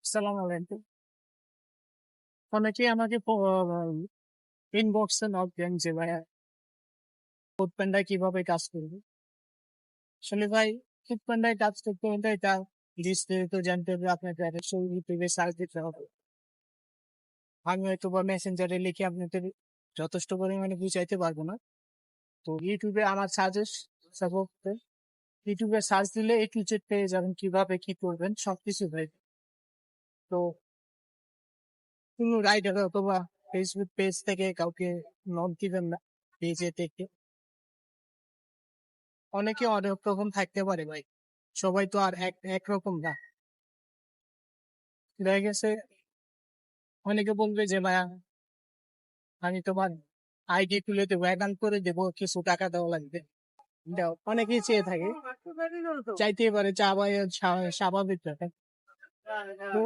আসসালামু আলাইকুম। অনেকেই আমাকে ইনবক্সে নক দেন যে ভাইয়া ফুডপান্ডায় কিভাবে কাজ করবে। আসলে ভাই ফুডপান্ডায় কাজ করতে হলে এটা বিস্তারিত জানতে হলে আপনাকে অবশ্যই ইউটিউবে সার্চ দিতে হবে। আমি হয়তো বা মেসেঞ্জারে লিখে আপনাদের যথেষ্ট পরিমাণে বুঝাইতে পারবো না। তো ইউটিউবে আমার ইউটিউবে সার্চ দিলে A to Z পেয়ে যাবেন কিভাবে কি করবেন সবকিছু ভাই। তো কোনো রাইডার অথবা ফেসবুক পেজ থেকে কাউকে নক দিবেন না, পেজে থেকে। অনেকে অনেক রকম থাকতে পারে ভাই, সবাই তো আর একরকম না। দেখা গেছে অনেকে বলবে যে ভাইয়া আমি তোমার আইডি খুলে দেবো, অ্যাকাউন্ট করে দেবো, কিছু টাকা দেওয়া লাগবে। দাও, অনেকেই চেয়ে থাকে, চাইতেই পারে, চা ভাই স্বাভাবিক ব্যাপার। তো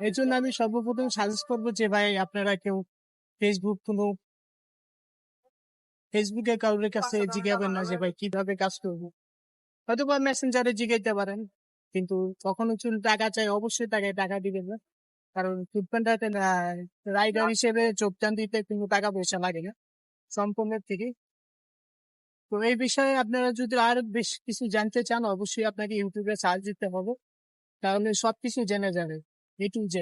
এই জন্য আমি সর্বপ্রথম সাজেস্ট করবো যে ভাই আপনারা কেউ ফেসবুক কোনো ফেসবুকে কারোর কাছে জিজ্ঞাবেন না যে ভাই কিভাবে কাজ করবো। হয়তো বা মেসেঞ্জারে জিগাইতে পারেন, কিন্তু তখন হচ্ছে টাকা চাই, অবশ্যই টাকা টাকা দিবেন না। কারণ ফুডপান্ডাতে রাইডার হিসেবে যোগদান দিতে কোনো টাকা পয়সা লাগে না সম্পূর্ণের থেকে। তো এই বিষয়ে আপনারা যদি আর বেশ কিছু জানতে চান, অবশ্যই আপনাকে ইউটিউবে সার্চ দিতে হবে, তাহলে সবকিছু জেনে যাবে A to Z।